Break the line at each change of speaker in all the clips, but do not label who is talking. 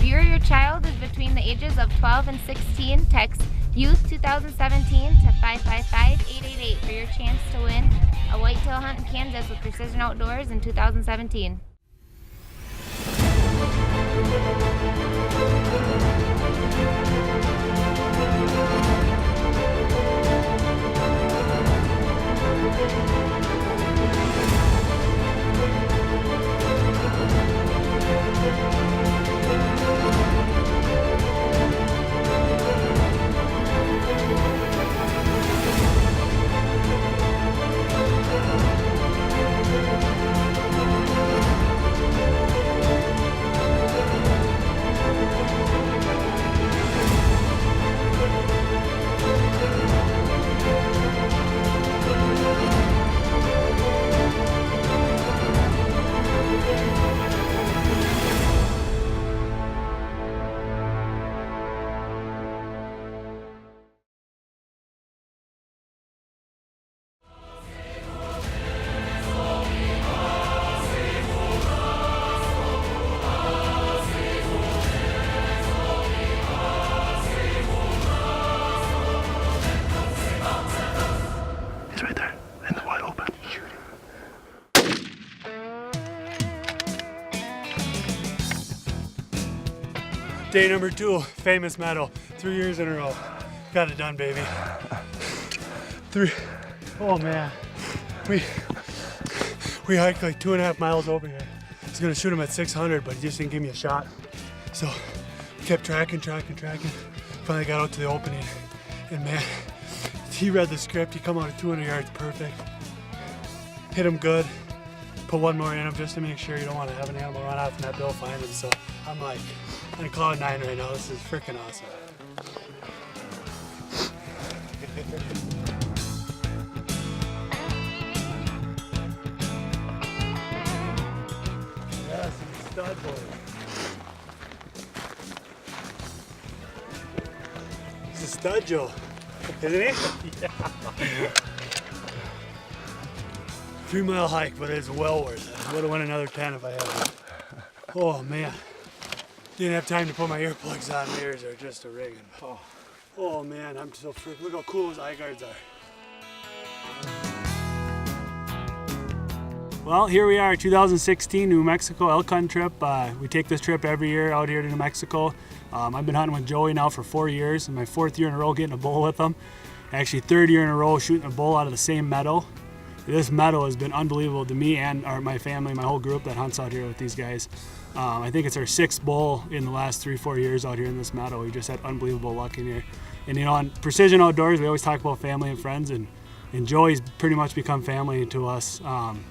If you or your child is between the ages of 12 and 16, text Youth 2017 to 555-888 for your chance to win a whitetail hunt in Kansas with Precision Outdoors in 2017.
He's right there in the wide open.
Day number 2, famous medal, 3 years in a row. Got it done, baby. 3. Oh man, we hiked like 2.5 miles over here. I was gonna shoot him at 600, but he just didn't give me a shot. So we kept tracking. Finally got out to the opening, and man, he read the script. He come out at 200 yards, perfect. Hit him good. Put one more in him just to make sure. You don't want to have an animal run off and that bill find him. So I'm like on cloud 9 right now. This is freaking awesome. Yes, he's a stud boy. He's a stud, Joe. Isn't he? Yeah. 3-mile hike, but it's well worth it. Would have won another 10 if I had it. Oh man. Didn't have time to put my earplugs on. My ears are just a ringing. Oh man, I'm so freaking. Look how cool those eye guards are. Well, here we are, 2016 New Mexico elk hunt trip. We take this trip every year out here to New Mexico. I've been hunting with Joey now for 4 years, and my 4th year in a row getting a bull with him. Actually, 3rd year in a row shooting a bull out of the same meadow. This meadow has been unbelievable to me and my family, my whole group that hunts out here with these guys. I think it's our 6th bull in the last 3-4 years out here in this meadow. We just had unbelievable luck in here. And you know, on Precision Outdoors, we always talk about family and friends, and Joey's pretty much become family to us.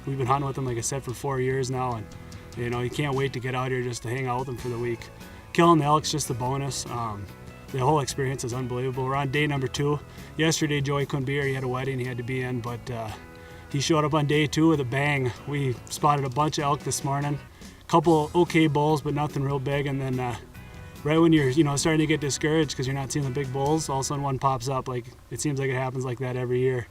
We've been hunting with him, like I said, for 4 years now, and you know, you can't wait to get out here just to hang out with him for the week. Killing the elk's just a bonus. The whole experience is unbelievable. We're on day number 2. Yesterday, Joey couldn't be here. He had a wedding he had to be in, but he showed up on day 2 with a bang. We spotted a bunch of elk this morning. Couple okay bulls, but nothing real big. And then right when you're starting to get discouraged because you're not seeing the big bulls, all of a sudden one pops up. Like it seems like it happens like that every year.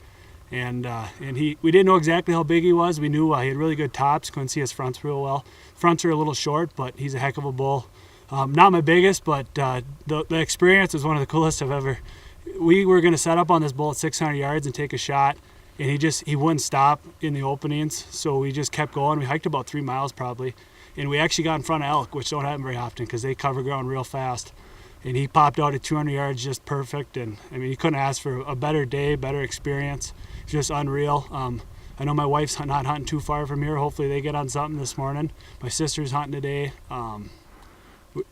And we didn't know exactly how big he was. We knew he had really good tops. Couldn't see his fronts real well. Fronts are a little short, but he's a heck of a bull. Not my biggest, but the experience was one of the coolest I've ever. We were going to set up on this bull at 600 yards and take a shot, and he wouldn't stop in the openings, so we just kept going. We hiked about 3 miles probably, and we actually got in front of elk, which don't happen very often because they cover ground real fast. And he popped out at 200 yards just perfect, and I mean, you couldn't ask for a better day, better experience. It's just unreal. I know my wife's not hunting too far from here. Hopefully they get on something this morning. My sister's hunting today.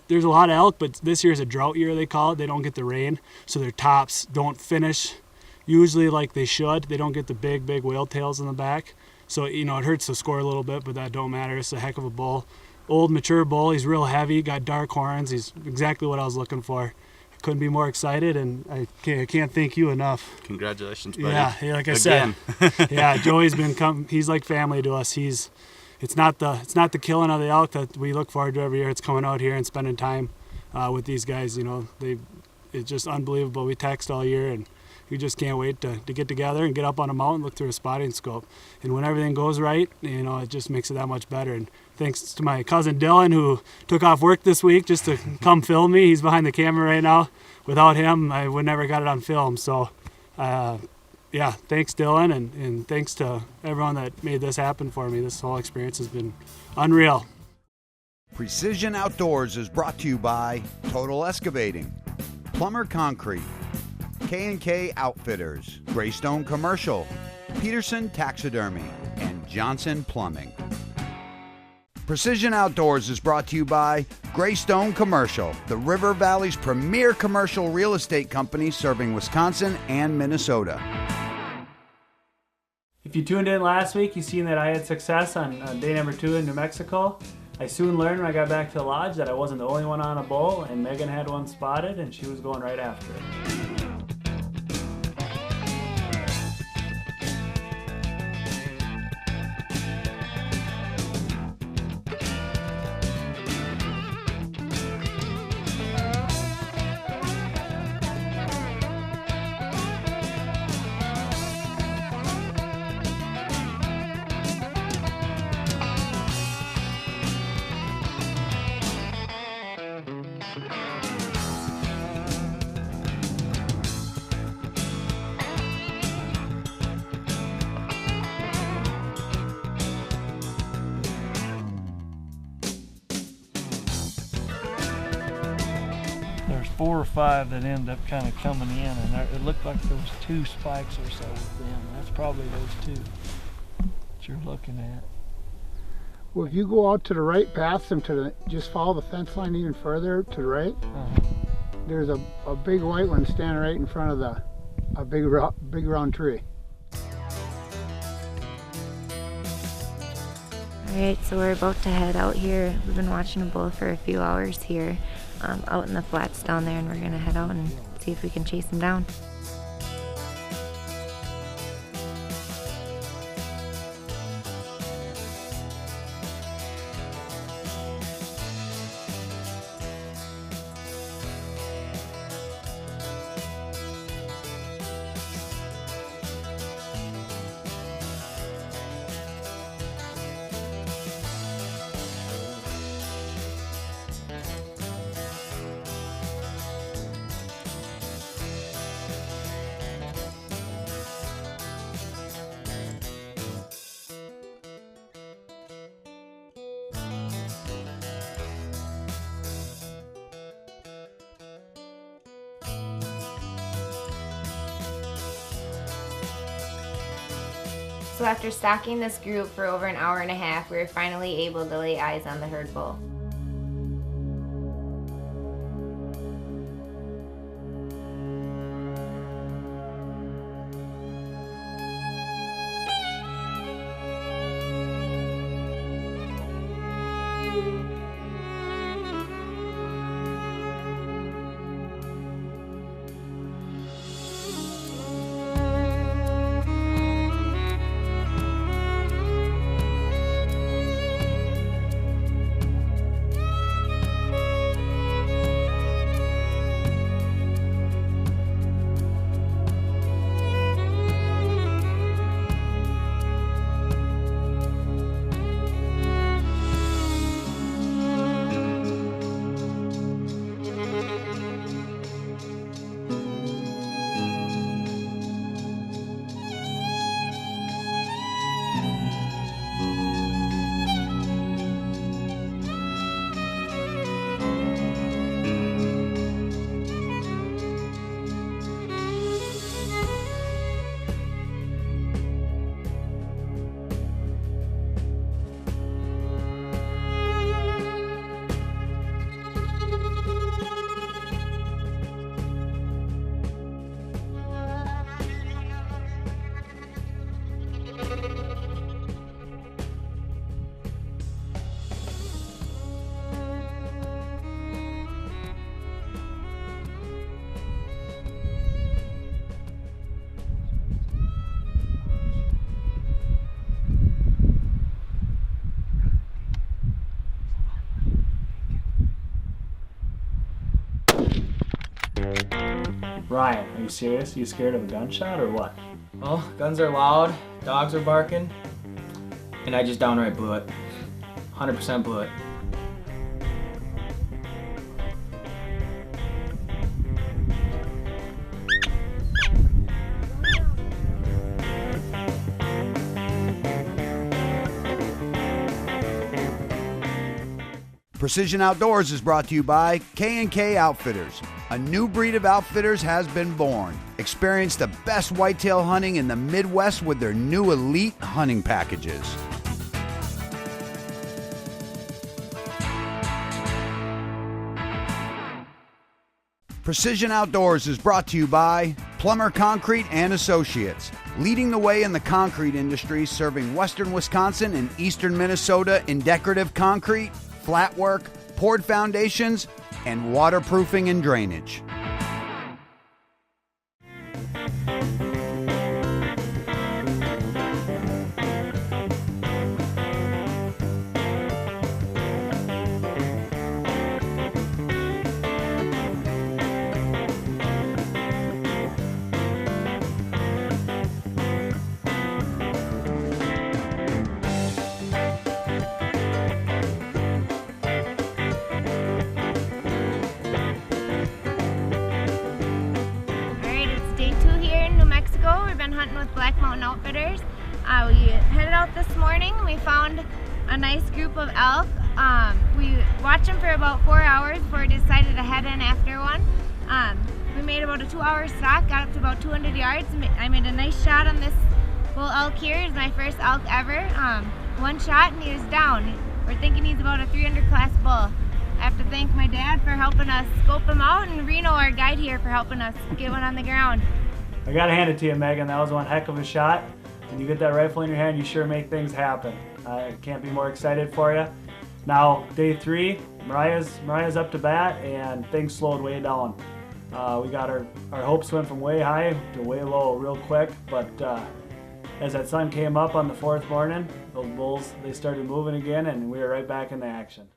There's a lot of elk, but this year's a drought year, they call it. They don't get the rain, so their tops don't finish usually like they should. They don't get the big whale tails in the back. So, you know, it hurts the score a little bit, but that don't matter. It's a heck of a bull. Old, mature bull. He's real heavy, got dark horns. He's exactly what I was looking for. I couldn't be more excited, and I can't thank you enough.
Congratulations, buddy.
Yeah, like I said. Yeah, Joey's he's like family to us. It's not the killing of the elk that we look forward to every year. It's coming out here and spending time with these guys. You know, it's just unbelievable. We text all year, and we just can't wait to get together and get up on a mountain, look through a spotting scope. And when everything goes right, you know, it just makes it that much better. And thanks to my cousin Dylan, who took off work this week just to come film me. He's behind the camera right now. Without him, I would never got it on film. So, yeah, thanks Dylan, and thanks to everyone that made this happen for me. This whole experience has been unreal.
Precision Outdoors is brought to you by Total Excavating, Plumber Concrete, K&K Outfitters, Greystone Commercial, Peterson Taxidermy, and Johnson Plumbing. Precision Outdoors is brought to you by Greystone Commercial, the River Valley's premier commercial real estate company serving Wisconsin and Minnesota.
If you tuned in last week, you seen that I had success on day number 2 in New Mexico. I soon learned when I got back to the lodge that I wasn't the only one on a bull, and Megan had one spotted and she was going right after it.
There's 4 or 5 that end up kind of coming in, and it looked like there was 2 spikes or so with them. That's probably those 2 that you're looking at.
Well, if you go out to the right past them, just follow the fence line even further to the right, there's a big white one standing right in front of a big round tree.
Alright, so we're about to head out here. We've been watching a bull for a few hours here out in the flats down there, and we're going to head out and see if we can chase him down. So after stalking this group for over an hour and a half, we were finally able to lay eyes on the herd bull.
Ryan, are you serious? You scared of a gunshot or what?
Well, guns are loud, dogs are barking, and I just downright blew it. 100% blew it.
Precision Outdoors is brought to you by K&K Outfitters. A new breed of outfitters has been born. Experience the best whitetail hunting in the Midwest with their new elite hunting packages. Precision Outdoors is brought to you by Plummer Concrete and Associates, leading the way in the concrete industry, serving western Wisconsin and eastern Minnesota in decorative concrete, flat work, poured foundations, and waterproofing and drainage.
Hunting with Black Mountain Outfitters. We headed out this morning. We found a nice group of elk. We watched them for about 4 hours before we decided to head in after one. We made about a 2-hour stalk, got up to about 200 yards. I made a nice shot on this bull elk here. It's my first elk ever. One shot and he was down. We're thinking he's about a 300 class bull. I have to thank my dad for helping us scope him out, and Reno, our guide here, for helping us get one on the ground.
I gotta hand it to you, Megan. That was one heck of a shot. When you get that rifle in your hand, you sure make things happen. I can't be more excited for you. Now, day 3, Mariah's up to bat, and things slowed way down. We got our hopes went from way high to way low real quick, but as that sun came up on the 4th morning, those bulls, they started moving again, and we were right back in the action.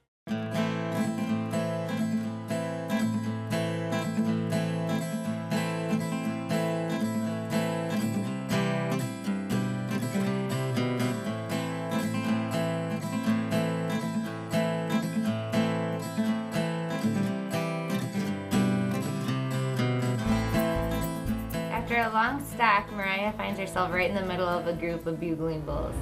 After a long stalk, Mariah finds herself right in the middle of a group of bugling bulls.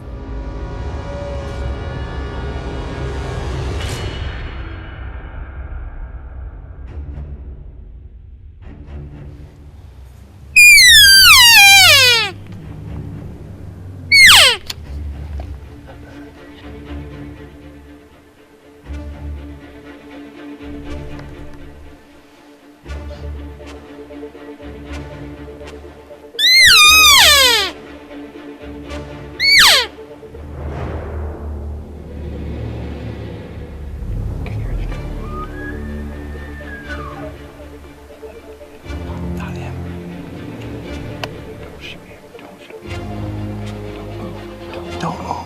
Don't move.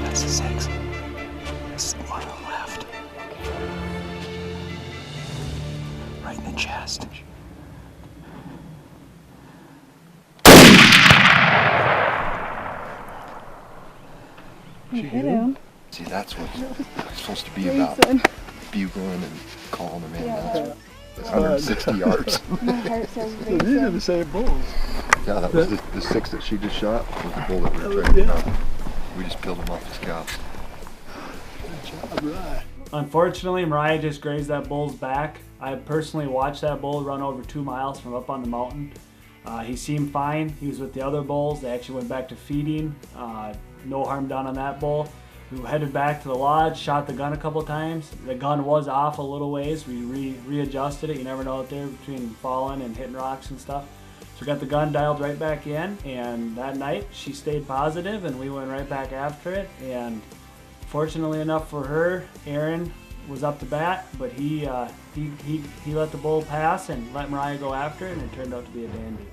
That's a 6. This is the one on the left. Right in the chest.
Hit him.
See, that's what it's supposed to be about. Bugling and calling them in.
Yeah.
That's 160 yards.
My heart says
So these are the same bulls.
Yeah, that was the 6 that she just shot. Was the bull that we were training out. We just peeled him off his scalp.
Unfortunately, Mariah just grazed that bull's back. I personally watched that bull run over 2 miles from up on the mountain. He seemed fine. He was with the other bulls. They actually went back to feeding. No harm done on that bull. We headed back to the lodge, shot the gun a couple times. The gun was off a little ways. We readjusted it. You never know out there between falling and hitting rocks and stuff. So we got the gun dialed right back in, and that night she stayed positive and we went right back after it. And fortunately enough for her, Aaron was up to bat, but he let the bull pass and let Mariah go after it, and it turned out to be a dandy.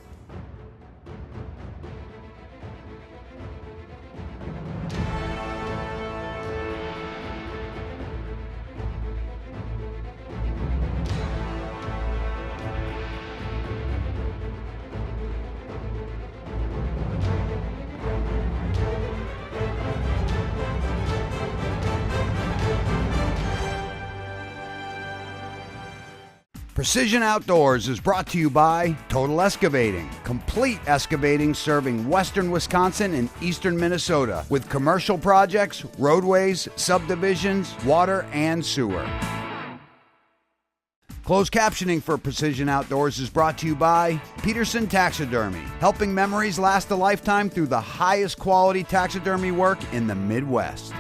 Precision Outdoors is brought to you by Total Excavating. Complete excavating serving western Wisconsin and eastern Minnesota with commercial projects, roadways, subdivisions, water, and sewer. Closed captioning for Precision Outdoors is brought to you by Peterson Taxidermy, helping memories last a lifetime through the highest quality taxidermy work in the Midwest.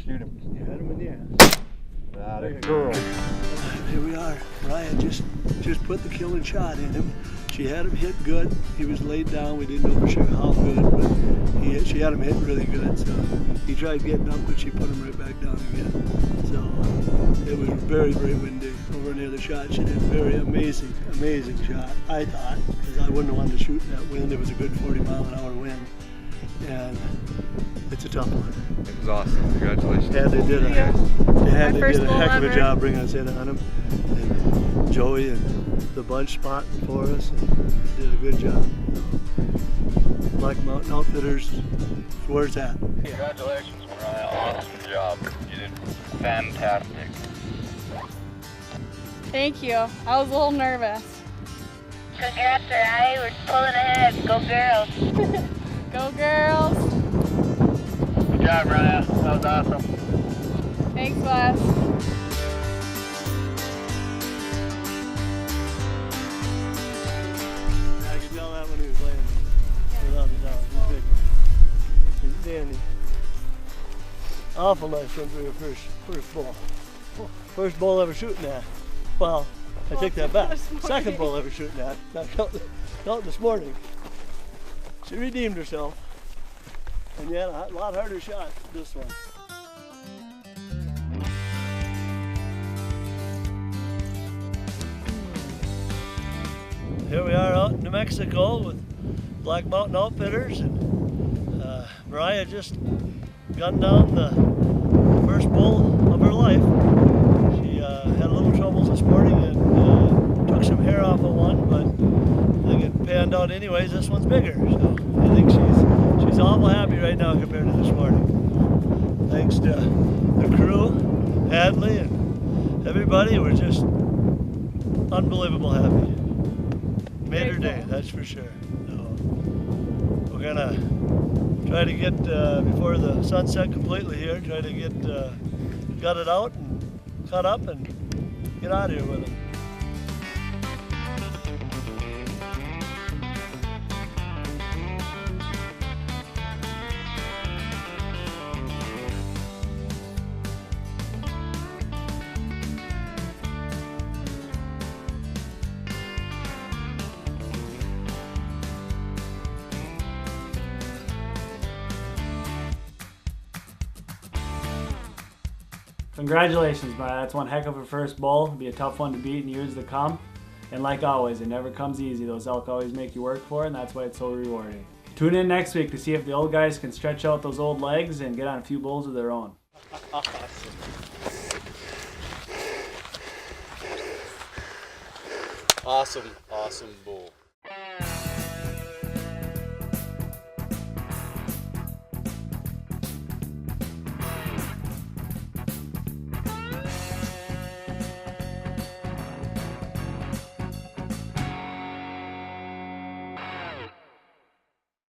Shoot him.
You had him in the ass.
Not a girl.
Here we are. Mariah just put the killing shot in him. She had him hit good. He was laid down. We didn't know for sure how good, but she had him hit really good. So he tried getting up, but she put him right back down again. So it was very, very windy over near the shot. She did a very amazing shot, I thought, because I wouldn't have wanted to shoot in that wind. It was a good 40-mile-an-hour wind, and it's a tough one.
It was awesome. Congratulations.
Yeah, they did a heck of a job bringing us in on him. And Joey and the bunch spotting for us, and did a good job. Black Mountain Outfitters, where's that?
Congratulations, Mariah. Awesome job. You did fantastic.
Thank you. I was a little nervous.
Congrats, Mariah. We're pulling ahead. Go girls.
Go girls.
Good job, Mariah. That was awesome.
Thanks, Wes.
I could tell that when he was laying without a doubt. He's big. He's dandy. Awful nice one for your first bull. First bull ever shooting at. Well, I take that back. Second bull ever shooting at. Not counting this morning. She redeemed herself. And yet a lot harder shot, this one. Here we are out in New Mexico with Black Mountain Outfitters, and Mariah just gunned down the first bull of her life. She had a little troubles this morning and took some hair off of one, but I think it panned out anyways. This one's bigger, so I think she's awful happy right now compared to this morning. Thanks to the crew, Hadley, and everybody. We're just unbelievable happy. Made her day, that's for sure. So we're gonna try to get before the sunset completely here. Try to get gut it out and cut up and get out of here with it.
Congratulations, Mariah. That's one heck of a first bull. It'll be a tough one to beat in years to come. And like always, it never comes easy. Those elk always make you work for it, and that's why it's so rewarding. Tune in next week to see if the old guys can stretch out those old legs and get on a few bulls of their own.
Awesome, awesome bull.